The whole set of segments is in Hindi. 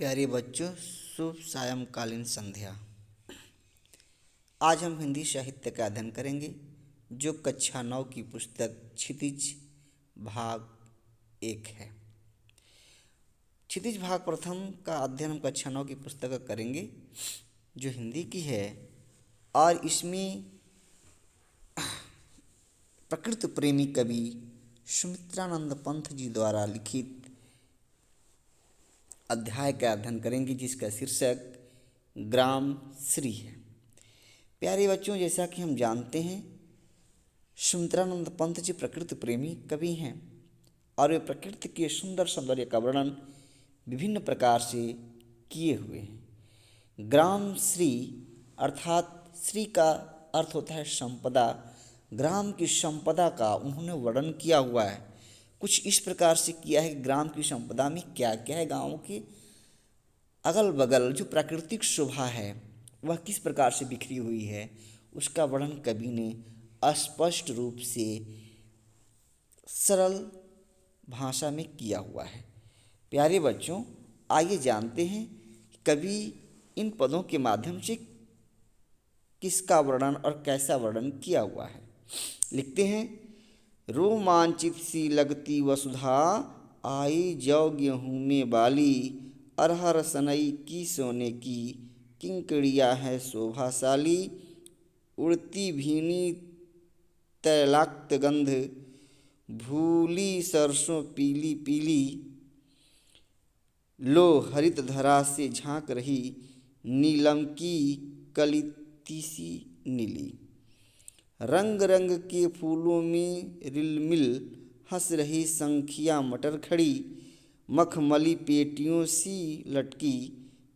प्यारे बच्चों, शुभ सायंकालीन संध्या। आज हम हिंदी साहित्य का अध्ययन करेंगे जो कक्षा 9 की पुस्तक क्षितिज भाग 1 है। क्षितिज भाग प्रथम का अध्ययन हम कक्षा 9 की पुस्तक का करेंगे जो हिंदी की है, और इसमें प्रकृति प्रेमी कवि सुमित्रानंद पंत जी द्वारा लिखित अध्याय का अध्ययन करेंगे जिसका शीर्षक ग्राम श्री है। प्यारे बच्चों, जैसा कि हम जानते हैं, सुमित्रानंद पंत जी प्रकृति प्रेमी कवि हैं और वे प्रकृति के सुंदर सौंदर्य का वर्णन विभिन्न प्रकार से किए हुए हैं। ग्राम श्री अर्थात श्री का अर्थ होता है संपदा। ग्राम की संपदा का उन्होंने वर्णन किया हुआ है। कुछ इस प्रकार से किया है कि ग्राम की संपदा में क्या क्या है, गाँव के अगल बगल जो प्राकृतिक शोभा है वह किस प्रकार से बिखरी हुई है, उसका वर्णन कवि ने स्पष्ट रूप से सरल भाषा में किया हुआ है। प्यारे बच्चों, आइए जानते हैं कि कवि इन पदों के माध्यम से किसका वर्णन और कैसा वर्णन किया हुआ है। लिखते हैं, रोमांचित सी लगती वसुधा, आई जौ गेहूँ में बाली, अरहर सनई की सोने की, किंकड़िया है शोभाशाली, उड़ती भीनी तैलाक्त गंध, भूली सरसों पीली पीली, लो हरित धरा से झांक रही, नीलम की कलिती सी नीली, रंग रंग के फूलों में रिलमिल हंस रही संखिया मटर खड़ी, मखमली पेटियों सी लटकी,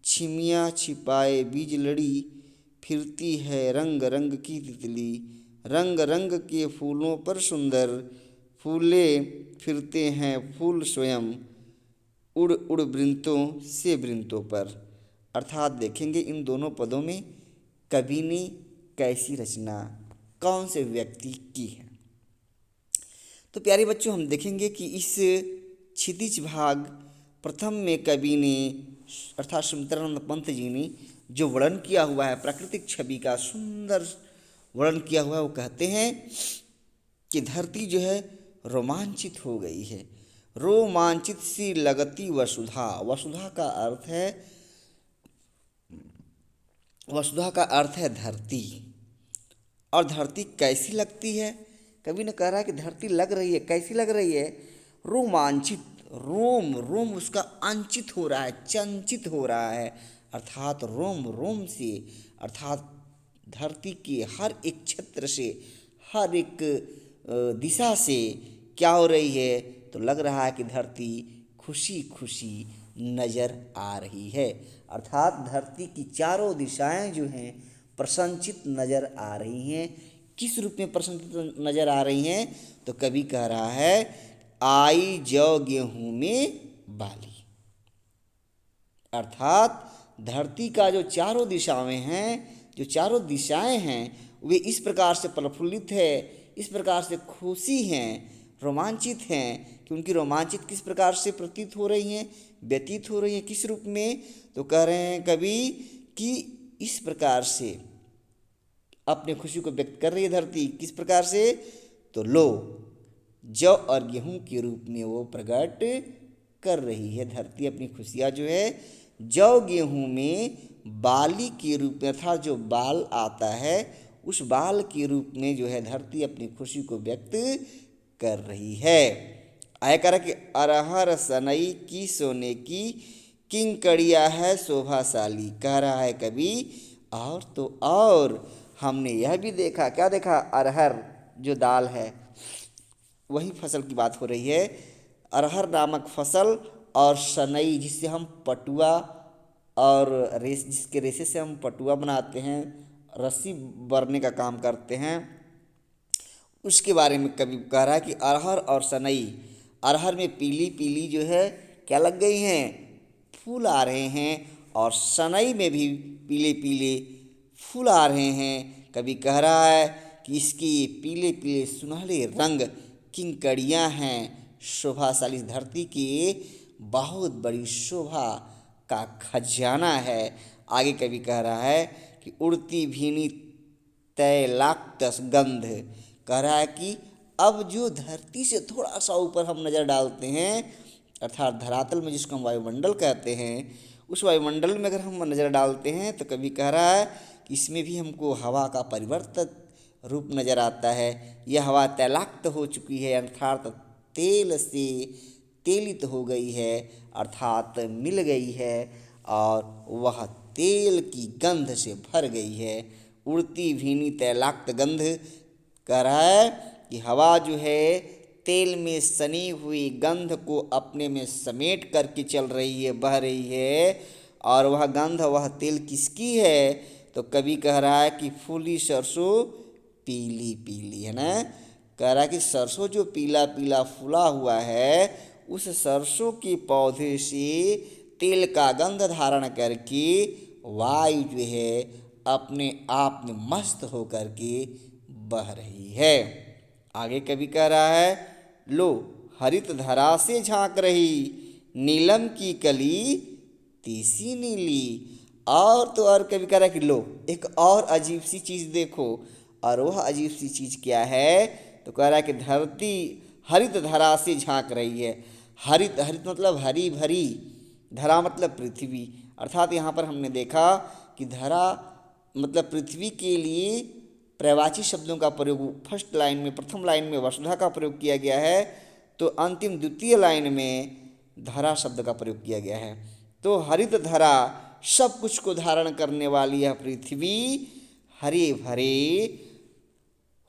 छिमिया छिपाए बीज लड़ी, फिरती है रंग रंग की तितली, रंग रंग के फूलों पर सुंदर फूले फिरते हैं फूल स्वयं, उड़ उड़ वृंतों से वृंतों पर। अर्थात देखेंगे इन दोनों पदों में कवि ने कैसी रचना कौन से व्यक्ति की है। तो प्यारे बच्चों, हम देखेंगे कि इस क्षितिज भाग प्रथम में कवि ने अर्थात सुमित्रानंद पंत जी ने जो वर्णन किया हुआ है, प्राकृतिक छवि का सुंदर वर्णन किया हुआ है, वो कहते हैं कि धरती जो है रोमांचित हो गई है। रोमांचित सी लगती वसुधा। वसुधा का अर्थ है धरती। और धरती कैसी लगती है? कवि ने कह रहा है कि धरती लग रही है, कैसी लग रही है? रोमांचित। रोम रोम उसका अंचित हो रहा है, चंचित हो रहा है, अर्थात रोम रोम से, अर्थात धरती के हर एक क्षेत्र से, हर एक दिशा से क्या हो रही है? तो लग रहा है कि धरती खुशी खुशी नज़र आ रही है। अर्थात धरती की चारों दिशाएं जो हैं प्रसन्नचित नज़र आ रही हैं। किस रूप में प्रसन्नचित नज़र आ रही हैं? तो कवि कह रहा है, आई जौ गेहूँ में बाली। अर्थात धरती का जो चारों दिशाएं हैं वे इस प्रकार से प्रफुल्लित है, इस प्रकार से खुशी हैं, रोमांचित हैं कि उनकी रोमांचित किस प्रकार से प्रतीत हो रही हैं, व्यतीत हो रही हैं, किस रूप में? तो कह रहे हैं कवि कि इस प्रकार से अपने खुशी को व्यक्त कर रही है धरती। किस प्रकार से? तो लो जौ और गेहूं के रूप में वो प्रकट कर रही है धरती अपनी खुशियाँ जो है जौ गेहूं में बाली के रूप में, अर्थात जो बाल आता है उस बाल के रूप में जो है धरती अपनी खुशी को व्यक्त कर रही है। आया कह रहा कि अरहर सनई की सोने की, किंकड़िया है शोभाशाली। कह रहा है कवि और तो और हमने यह भी देखा, क्या देखा? अरहर जो दाल है, वही फसल की बात हो रही है। अरहर नामक फसल और सनई जिससे हम पटुआ और जिसके रेशे से हम पटुआ बनाते हैं, रस्सी बरने का काम करते हैं, उसके बारे में कवि कह रहा है कि अरहर और सनई। अरहर में पीली पीली जो है क्या लग गई हैं? फूल आ रहे हैं, और सनई में भी पीले पीले फूल आ रहे हैं। कवि कह रहा है कि इसके ये पीले पीले सुनहरे रंग किंकड़ियाँ हैं शोभाशाली। धरती की बहुत बड़ी शोभा का खजाना है। आगे कवि कह रहा है कि उड़ती भीनी तैलाक्तस गंध, कह रहा है कि अब जो धरती से थोड़ा सा ऊपर हम नज़र डालते हैं, अर्थात धरातल में जिसको हम वायुमंडल कहते हैं, उस वायुमंडल में अगर हम नज़र डालते हैं तो कवि कह रहा है कि इसमें भी हमको हवा का परिवर्तित रूप नज़र आता है। यह हवा तैलाक्त हो चुकी है, अर्थात तेल से तेलित हो गई है, अर्थात मिल गई है, और वह तेल की गंध से भर गई है। उड़ती भीनी तैलाक्त गंध, कह रहा है कि हवा जो है तेल में सनी हुई गंध को अपने में समेट करके चल रही है, बह रही है। और वह गंध, वह तेल किसकी है? तो कवि कह रहा है कि फूली सरसों पीली पीली, है ना। कह रहा है कि सरसों जो पीला पीला फूला हुआ है, उस सरसों के पौधे से तेल का गंध धारण करके वायु जो है अपने आप में मस्त होकर के बह रही है। आगे कवि कह रहा है, लो हरित धरा से झांक रही, नीलम की कली तीसी नीली। और तो और कवि कह रहा है कि लो एक और अजीब सी चीज़ देखो, और वह अजीब सी चीज़ क्या है? तो कह रहा है कि धरती हरित धरा से झांक रही है। हरित, हरित मतलब हरी भरी, धरा मतलब पृथ्वी, अर्थात यहाँ पर हमने देखा कि धरा मतलब पृथ्वी के लिए पर्यायवाची शब्दों का प्रयोग फर्स्ट लाइन में, प्रथम लाइन में वसुधा का प्रयोग किया गया है, तो अंतिम द्वितीय लाइन में धरा शब्द का प्रयोग किया गया है। तो हरित धरा, सब कुछ को धारण करने वाली यह पृथ्वी हरे भरे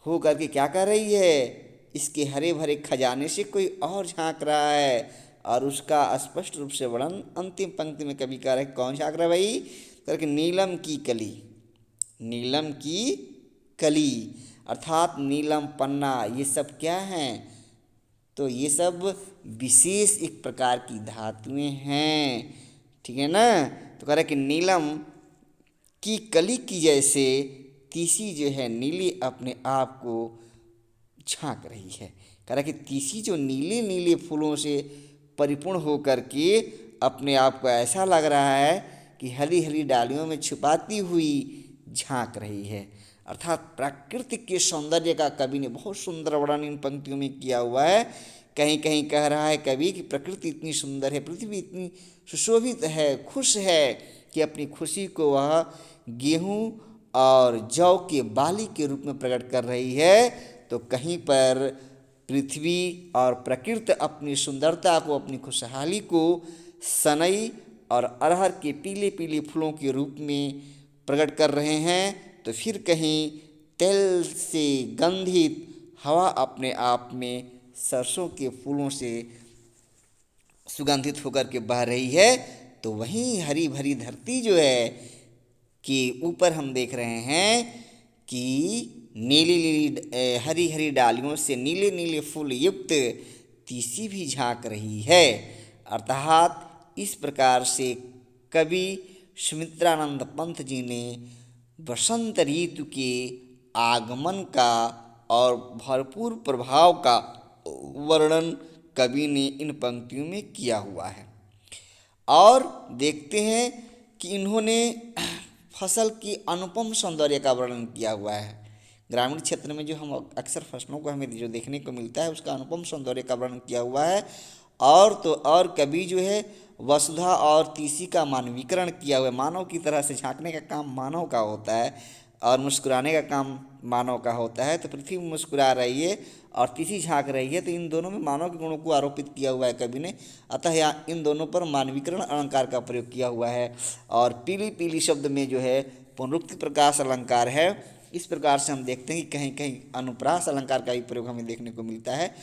हो करके क्या कर रही है? इसके हरे भरे खजाने से कोई और झांक रहा है। और उसका स्पष्ट रूप से वर्णन अंतिम पंक्ति में कवि कह रहा है, कौन झांक रहा है भाई? करके नीलम की कली, नीलम की कली अर्थात नीलम पन्ना, ये सब क्या हैं? तो ये सब विशेष एक प्रकार की धातुएं हैं, ठीक है ना। तो कह रहा है कि नीलम की कली की जैसे तीसी जो है नीली अपने आप को झांक रही है। कह रहा है कि तीसी जो नीले नीले फूलों से परिपूर्ण होकर के अपने आप को ऐसा लग रहा है कि हरी हरी डालियों में छुपाती हुई झांक रही है। अर्थात प्रकृति के सौंदर्य का कवि ने बहुत सुंदर वर्णन इन पंक्तियों में किया हुआ है। कहीं कहीं कह रहा है कवि कि प्रकृति इतनी सुंदर है, पृथ्वी इतनी सुशोभित है, खुश है कि अपनी खुशी को वह गेहूँ और जौ के बाली के रूप में प्रकट कर रही है। तो कहीं पर पृथ्वी और प्रकृति अपनी सुंदरता को, अपनी खुशहाली को सनई और अरहर के पीले पीले फूलों के रूप में प्रकट कर रहे हैं। तो फिर कहीं तेल से गंधित हवा अपने आप में सरसों के फूलों से सुगंधित होकर के बह रही है। तो वहीं हरी भरी धरती जो है कि ऊपर हम देख रहे हैं कि नीली नीली हरी हरी डालियों से नीले नीले फूल युक्त तीसी भी झांक रही है। अर्थात इस प्रकार से कवि सुमित्रानंद पंत जी ने बसंत ऋतु के आगमन का और भरपूर प्रभाव का वर्णन कवि ने इन पंक्तियों में किया हुआ है। और देखते हैं कि इन्होंने फसल की अनुपम सौंदर्य का वर्णन किया हुआ है। ग्रामीण क्षेत्र में जो हम अक्सर फसलों को हमें जो देखने को मिलता है उसका अनुपम सौंदर्य का वर्णन किया हुआ है। और तो और कवि जो है वसुधा और तीसी का मानवीकरण किया हुआ है। मानव की तरह से झांकने का काम मानव का होता है और मुस्कुराने का काम मानव का होता है। तो पृथ्वी मुस्कुरा रही है और तीसी झांक रही है, तो इन दोनों में मानव के गुणों को आरोपित किया हुआ है कवि ने। अतः यहाँ इन दोनों पर मानवीकरण अलंकार का प्रयोग किया हुआ है। और पीली पीली शब्द में जो है पुनरुक्ति प्रकाश अलंकार है। इस प्रकार से हम देखते हैं कि कहीं कहीं अनुप्रास अलंकार का भी प्रयोग हमें देखने को मिलता है।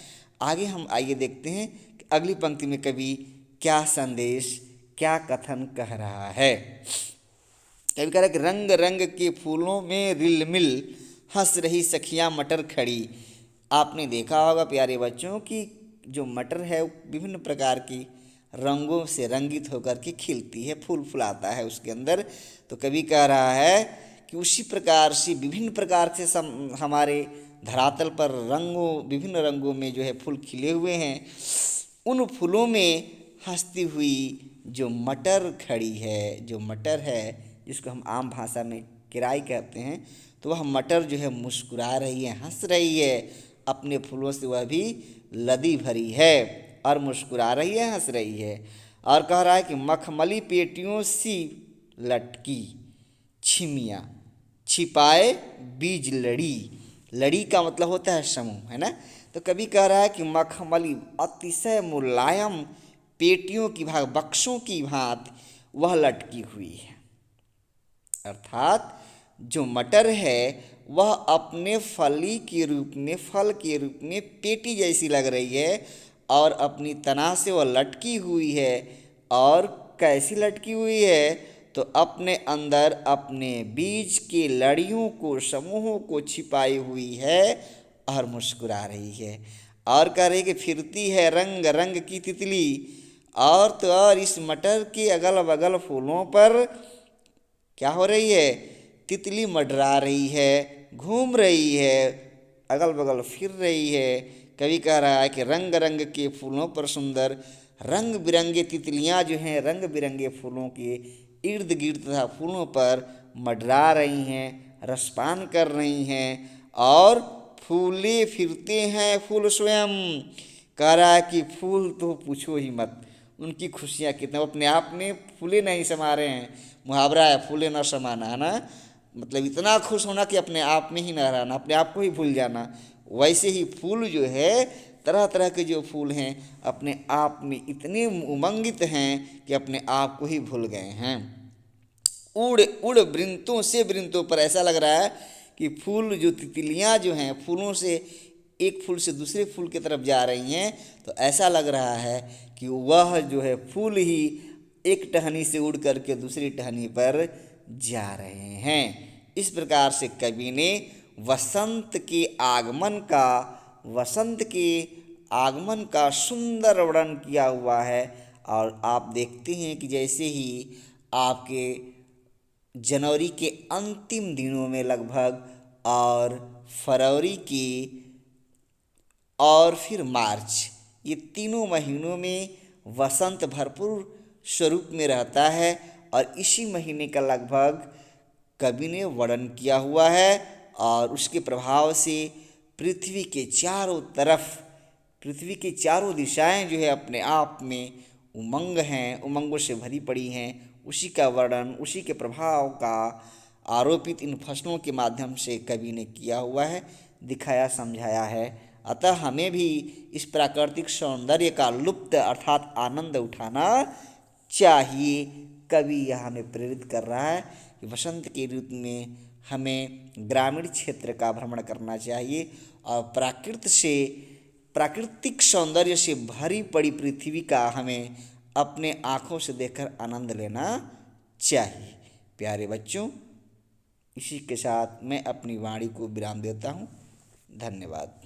आगे हम आइए देखते हैं कि अगली पंक्ति में कवि क्या संदेश, क्या कथन कह रहा है। कवि कह रहा है कि रंग रंग के फूलों में रिलमिल हंस रही सखियां मटर खड़ी। आपने देखा होगा प्यारे बच्चों कि जो मटर है विभिन्न प्रकार की रंगों से रंगित होकर के खिलती है, फूल फुलाता है उसके अंदर। तो कवि कह रहा है कि उसी प्रकार से विभिन्न प्रकार से हमारे धरातल पर विभिन्न रंगों में जो है फूल खिले हुए हैं। उन फूलों में हंसती हुई जो मटर खड़ी है, जो मटर है जिसको हम आम भाषा में किराई कहते हैं, तो वह मटर जो है मुस्कुरा रही है, हंस रही है, अपने फूलों से वह भी लदी भरी है और मुस्कुरा रही है, हंस रही है। और कह रहा है कि मखमली पेटियों सी लटकी छिमिया छिपाए बीज लड़ी। लड़ी का मतलब होता है समूह, है ना। तो कवि कह रहा है कि मखमली अतिशय मुलायम पेटियों की भांति, बक्सों की भांति वह लटकी हुई है। अर्थात जो मटर है वह अपने फली के रूप में, फल के रूप में पेटी जैसी लग रही है और अपनी तना से वह लटकी हुई है। और कैसी लटकी हुई है, तो अपने अंदर अपने बीज के लड़ियों को, समूहों को छिपाई हुई है और मुस्कुरा रही है। और कह रही कि फिरती है रंग रंग की तितली। और तो और इस मटर के अगल बगल फूलों पर क्या हो रही है, तितली मंडरा रही है, घूम रही है, अगल बगल फिर रही है। कवि कह रहा है कि रंग रंग के फूलों पर सुंदर रंग बिरंगे तितलियां जो हैं रंग बिरंगे फूलों के इर्द गिर्द तथा फूलों पर मंडरा रही हैं, रसपान कर रही हैं और फूले फिरते हैं फूल स्वयं। कह रहा है कि फूल तो पूछो ही मत, उनकी खुशियाँ कितने, अपने आप में फूले नहीं समा रहे हैं। मुहावरा है फूले न समाना, है ना, मतलब इतना खुश होना कि अपने आप में ही न रहना, अपने आप को ही भूल जाना। वैसे ही फूल जो है, तरह तरह के जो फूल हैं अपने आप में इतने उमंगित हैं कि अपने आप को ही भूल गए हैं। उड़ उड़ वृंतों से वृंतों पर, ऐसा लग रहा है कि फूल जो तितलियां जो हैं फूलों से एक फूल से दूसरे फूल की तरफ जा रही हैं, तो ऐसा लग रहा है कि वह जो है फूल ही एक टहनी से उड़ करके दूसरी टहनी पर जा रहे हैं। इस प्रकार से कवि ने वसंत के आगमन का, वसंत के आगमन का सुंदर वर्णन किया हुआ है। और आप देखते हैं कि जैसे ही आपके जनवरी के अंतिम दिनों में लगभग, और फरवरी की, और फिर मार्च, ये तीनों महीनों में वसंत भरपूर स्वरूप में रहता है। और इसी महीने का लगभग कवि ने वर्णन किया हुआ है। और उसके प्रभाव से पृथ्वी के चारों तरफ, पृथ्वी की चारों दिशाएं जो है अपने आप में उमंग हैं, उमंगों से भरी पड़ी हैं। उसी का वर्णन, उसी के प्रभाव का आरोपित इन फसलों के माध्यम से कवि ने किया हुआ है, दिखाया, समझाया है। अतः हमें भी इस प्राकृतिक सौंदर्य का लुप्त अर्थात आनंद उठाना चाहिए। कवि यह हमें प्रेरित कर रहा है कि वसंत के ऋतु में हमें ग्रामीण क्षेत्र का भ्रमण करना चाहिए और प्राकृत से, प्राकृतिक सौंदर्य से भरी पड़ी पृथ्वी का हमें अपने आँखों से देखकर आनंद लेना चाहिए। प्यारे बच्चों, इसी के साथ मैं अपनी वाणी को विराम देता हूँ। धन्यवाद।